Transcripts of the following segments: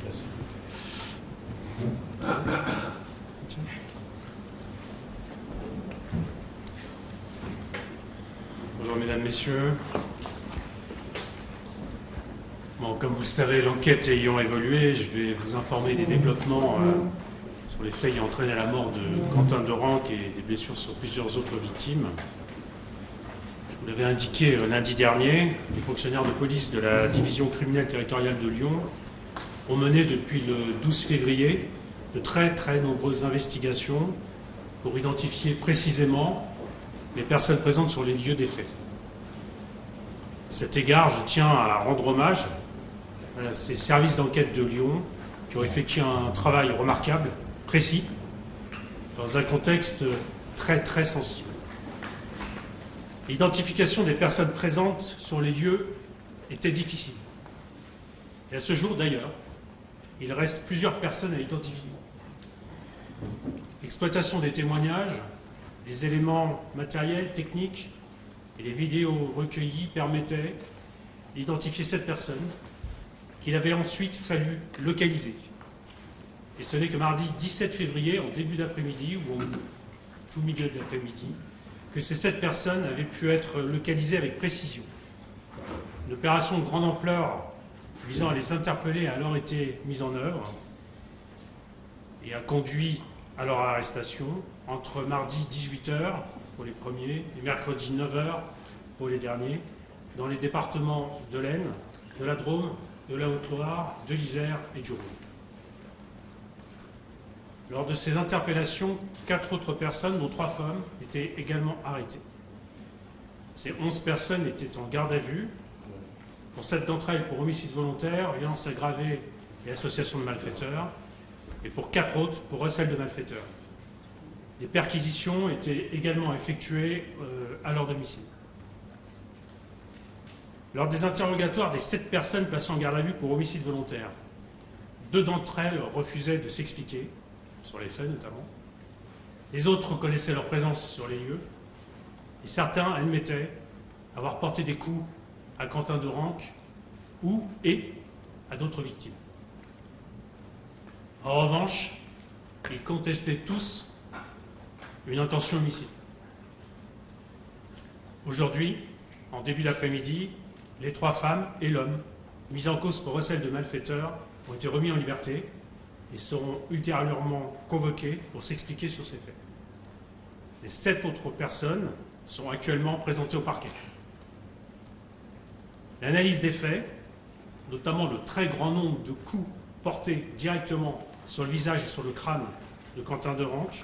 place. Bonjour mesdames, messieurs. Bon, comme vous le savez, l'enquête ayant évolué, je vais vous informer des développements sur les faits ayant entraîné la mort de Quentin Derenque et des blessures sur plusieurs autres victimes. Je vous l'avais indiqué lundi dernier, les fonctionnaires de police de la division criminelle territoriale de Lyon ont mené depuis le 12 février de très nombreuses investigations pour identifier précisément les personnes présentes sur les lieux des faits. À cet égard, je tiens à rendre hommage à ces services d'enquête de Lyon qui ont effectué un travail remarquable, précis, dans un contexte très sensible. L'identification des personnes présentes sur les lieux était difficile. Et à ce jour, d'ailleurs, il reste plusieurs personnes à identifier. L'exploitation des témoignages, les éléments matériels, techniques et les vidéos recueillies permettaient d'identifier cette personne qu'il avait ensuite fallu localiser. Et ce n'est que mardi 17 février, en début d'après-midi ou en tout milieu d'après-midi, que ces 7 personnes avaient pu être localisées avec précision. Une opération de grande ampleur visant à les interpeller a alors été mise en œuvre et a conduit à leur arrestation entre mardi 18h pour les premiers et mercredi 9h pour les derniers, dans les départements de l'Aisne, de la Drôme, de la Haute-Loire, de l'Isère et du Rhône. Lors de ces interpellations, 4 autres personnes, dont 3 femmes, étaient également arrêtées. Ces 11 personnes étaient en garde à vue, pour 7 d'entre elles pour homicide volontaire, violence aggravée et association de malfaiteurs, et pour 4 autres pour recel de malfaiteurs. Des perquisitions étaient également effectuées à leur domicile. Lors des interrogatoires des 7 personnes placées en garde à vue pour homicide volontaire, 2 d'entre elles refusaient de s'expliquer, sur les faits notamment. Les autres reconnaissaient leur présence sur les lieux, et certains admettaient avoir porté des coups à Quentin Derenque et à d'autres victimes. En revanche, ils contestaient tous une intention homicide. Aujourd'hui, en début d'après-midi, les 3 femmes et l'homme mis en cause pour recel de malfaiteurs ont été remis en liberté et seront ultérieurement convoqués pour s'expliquer sur ces faits. Les 7 autres personnes sont actuellement présentées au parquet. L'analyse des faits, notamment le très grand nombre de coups portés directement sur le visage et sur le crâne de Quentin Derenque,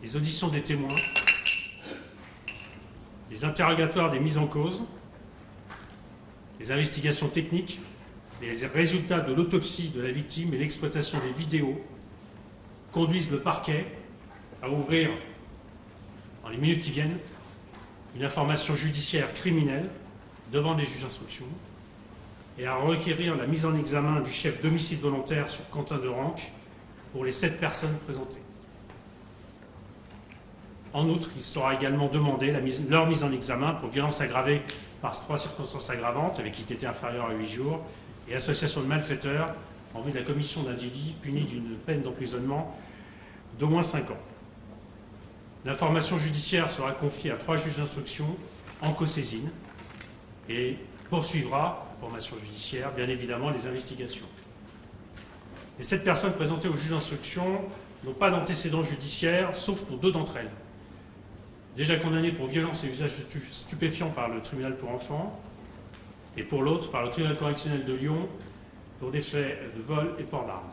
les auditions des témoins, les interrogatoires des mises en cause, les investigations techniques, les résultats de l'autopsie de la victime et l'exploitation des vidéos conduisent le parquet à ouvrir, dans les minutes qui viennent, une information judiciaire criminelle devant les juges d'instruction et à requérir la mise en examen du chef d'homicide volontaire sur Quentin Derenque pour les 7 personnes présentées. En outre, il sera également demandé leur mise en examen pour violence aggravée par 3 circonstances aggravantes avec quantité inférieure à 8 jours et association de malfaiteurs en vue de la commission d'un délit puni d'une peine d'emprisonnement d'au moins 5 ans. L'information judiciaire sera confiée à 3 juges d'instruction en cosaisine et poursuivra, information judiciaire, bien évidemment, les investigations. Les 7 personnes présentées au juge d'instruction n'ont pas d'antécédents judiciaires, sauf pour 2 d'entre elles. Déjà condamnées pour violence et usage de stupéfiants par le tribunal pour enfants, et pour l'autre par le tribunal correctionnel de Lyon pour des faits de vol et port d'armes.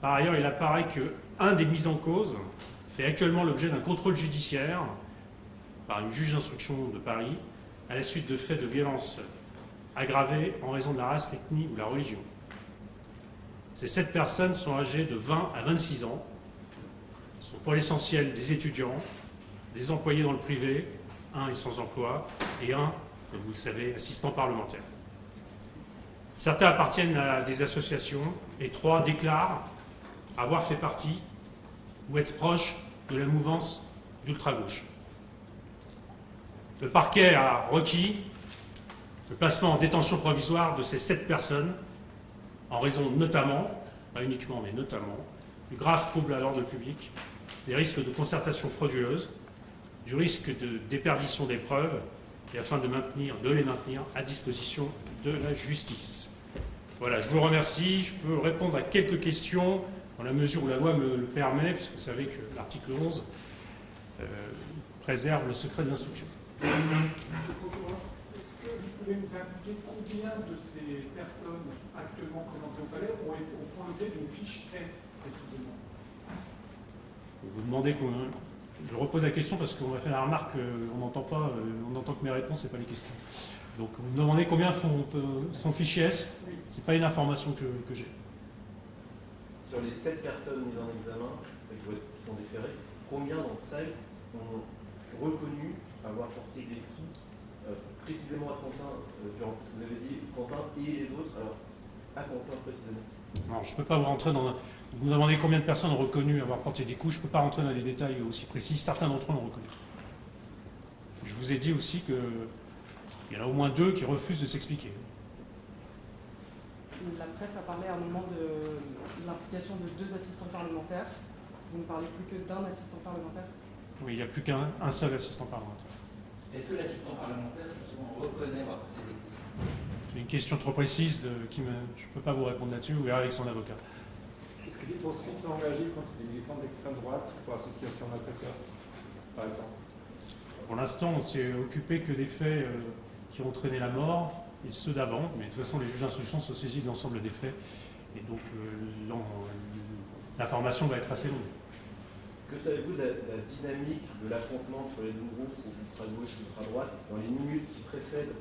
Par ailleurs, il apparaît qu'un des mis en cause fait actuellement l'objet d'un contrôle judiciaire par une juge d'instruction de Paris à la suite de faits de violence aggravés en raison de la race, l'ethnie ou la religion. Ces 7 personnes sont âgées de 20 à 26 ans, sont pour l'essentiel des étudiants, des employés dans le privé, un est sans emploi et un, comme vous le savez, assistant parlementaire. Certains appartiennent à des associations et 3 déclarent avoir fait partie ou être proches de la mouvance d'ultra-gauche. Le parquet a requis le placement en détention provisoire de ces 7 personnes en raison notamment, pas uniquement, mais notamment, du grave trouble à l'ordre public, des risques de concertation frauduleuse, du risque de déperdition des preuves, et afin de les maintenir à disposition de la justice. Voilà, je vous remercie. Je peux répondre à quelques questions dans la mesure où la loi me le permet, puisque vous savez que l'article 11 préserve le secret de l'instruction. Monsieur Procureurest-ce que vous pouvez nous indiquer combien de ces personnes actuellement présentées au palais font l'objet d'une fiche S précisément? Vous demandez combien? Je repose la question parce qu'on m'a fait la remarque qu'on n'entend pas, on entend que mes réponses et pas les questions. Donc vous me demandez combien sont fichiers S? Oui. C'est pas une information que j'ai. Sur les 7 personnes mises en examen, qui sont déférées, combien d'entre elles ont reconnu avoir porté des coups précisément à Quentin, vous avez dit Quentin et les autres, alors à Quentin précisément? Non, je ne peux pas vous rentrer dans... Vous me demandez combien de personnes ont reconnu avoir porté des coups, je ne peux pas rentrer dans les détails aussi précis. Certains d'entre eux l'ont reconnu. Je vous ai dit aussi qu'il y en a au moins 2 qui refusent de s'expliquer. La presse a parlé à un moment de l'implication de 2 assistants parlementaires. Vous ne parlez plus que d'un assistant parlementaire? Oui, il n'y a plus qu'un seul assistant parlementaire. Est-ce que l'assistant parlementaire, justement, reconnaît avoir porté des coups? C'est une question trop précise je ne peux pas vous répondre là-dessus, vous verrez avec son avocat. Est-ce que des poursuites sont engagées contre des militants d'extrême droite pour association malfaiteur, par exemple? Pour l'instant, on s'est occupé que des faits qui ont entraîné la mort et ceux d'avant, mais de toute façon, les juges d'instruction sont saisis de l'ensemble des faits, et donc l'information va être assez longue. Que savez-vous de la dynamique de l'affrontement entre les deux groupes, ultra-gauche et ultra-droite, dans les minutes qui précèdent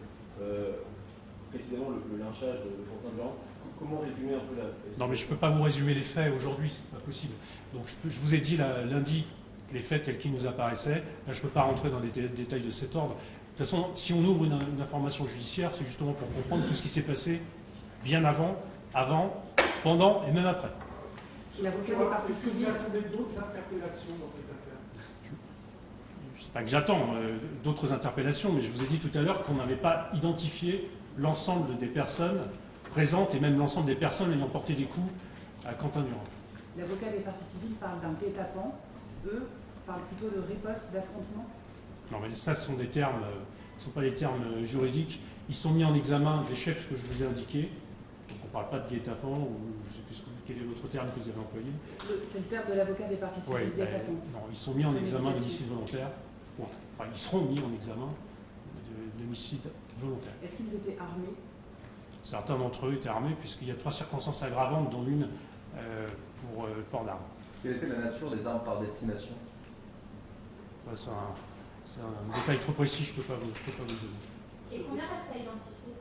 précisément le lynchage de Quentin Durand? Comment résumer un peu la... Non, mais je ne peux pas vous résumer les faits aujourd'hui, c'est pas possible. Donc je vous ai dit lundi les faits tels qu'ils nous apparaissaient. Là, je ne peux pas rentrer dans des détails de cet ordre. De toute façon, si on ouvre une information judiciaire, c'est justement pour comprendre tout ce qui s'est passé bien avant, pendant et même après. L'avocat des parties Est-ce que vous civiles. attendez d'autres interpellations dans cette affaire? Je ne sais pas que j'attends d'autres interpellations, mais je vous ai dit tout à l'heure qu'on n'avait pas identifié l'ensemble des personnes présentes et même l'ensemble des personnes ayant porté des coups à Quentin Durand. L'avocat des parties civiles parle d'un guet-apens. Eux parlent plutôt de riposte, d'affrontement. Non, mais ça, ce sont des termes, ce ne sont pas des termes juridiques. Ils sont mis en examen des chefs que je vous ai indiqués. Donc on ne parle pas de guet-apens, ou je ne sais plus quel est l'autre terme que vous avez employé. C'est le terme de l'avocat des parties civiles, Oui, guet-apens. non, ils sont mis en examen d'homicide volontaire. Point. Enfin, ils seront mis en examen d'homicide volontaire. Est-ce qu'ils étaient armés? Certains d'entre eux étaient armés, puisqu'il y a 3 circonstances aggravantes, dont une pour port d'armes. Quelle était la nature des armes par destination? C'est un détail trop précis, je ne peux pas vous donner. Et combien reste à identifier?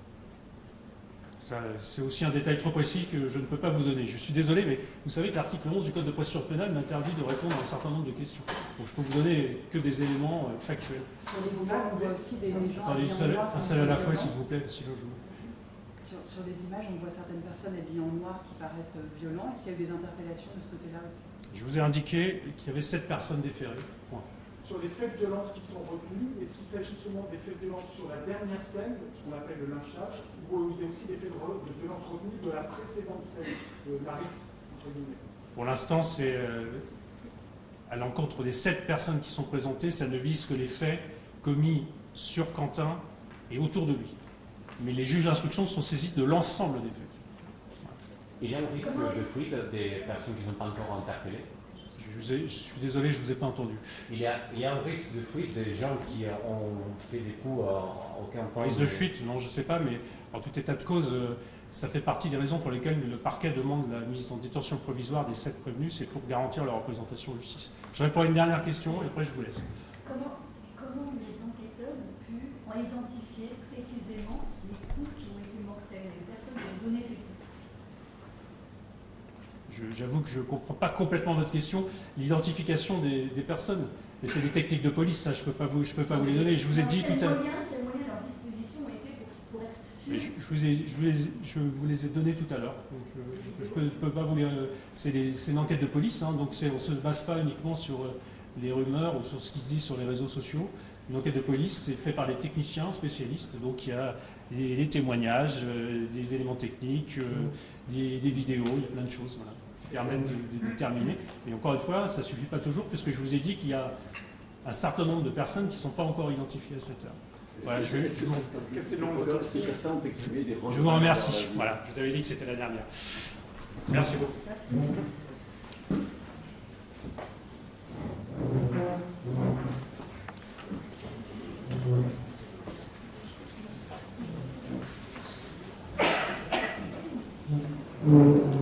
C'est aussi un détail trop précis que je ne peux pas vous donner. Je suis désolé, mais vous savez que l'article 11 du Code de procédure pénale m'interdit de répondre à un certain nombre de questions. Donc je peux vous donner que des éléments factuels. Sur les images, on voit aussi des gens Attendez, habillés en noir. un seul à la fois, s'il vous plaît, sinon je vous... Sur les images, on voit certaines personnes habillées en noir qui paraissent violentes. Est-ce qu'il y a eu des interpellations de ce côté-là aussi? Je vous ai indiqué qu'il y avait 7 personnes déférées. Point. Sur les faits de violence qui sont retenus, est-ce qu'il s'agit seulement des faits de violence sur la dernière scène, ce qu'on appelle le lynchage, ou il y a aussi des faits de violence retenus de la précédente scène, de Marix, entre guillemets? Pour l'instant, c'est à l'encontre des 7 personnes qui sont présentées, ça ne vise que les faits commis sur Quentin et autour de lui. Mais les juges d'instruction sont saisis de l'ensemble des faits. Il y a un risque de fuite des personnes qui ne sont pas encore interpellées. Je suis désolé, je ne vous ai pas entendu. Il y a un risque de fuite des gens qui ont fait des coups aucun point. Un risque de fuite, non, je ne sais pas, mais en tout état de cause, ça fait partie des raisons pour lesquelles le parquet demande la mise en détention provisoire des 7 prévenus, c'est pour garantir leur représentation en justice. Je réponds à une dernière question et après je vous laisse. Comment les enquêteurs ont identifié précisément les coups qui ont été mortels, les personnes qui ont donné ces coups? J'avoue que je ne comprends pas complètement votre question. L'identification des personnes, mais c'est des techniques de police, ça je ne peux pas vous les donner. Je vous ai dit tout à l'heure. Quels moyens à leur disposition étaient pour être Mais sûrs? je vous les ai donnés tout à l'heure. Je ne peux pas vous les... C'est une enquête de police, hein, donc on ne se base pas uniquement sur les rumeurs ou sur ce qui se dit sur les réseaux sociaux. Une enquête de police, c'est fait par les techniciens spécialistes. Donc il y a les témoignages, des éléments techniques, des vidéos, il y a plein de choses voilà, qui permettent de déterminer. Mais encore une fois, ça ne suffit pas toujours, puisque je vous ai dit qu'il y a un certain nombre de personnes qui ne sont pas encore identifiées à cette heure. Voilà, je vous remercie. Voilà, je vous avais dit que c'était la dernière. Merci beaucoup. Merci.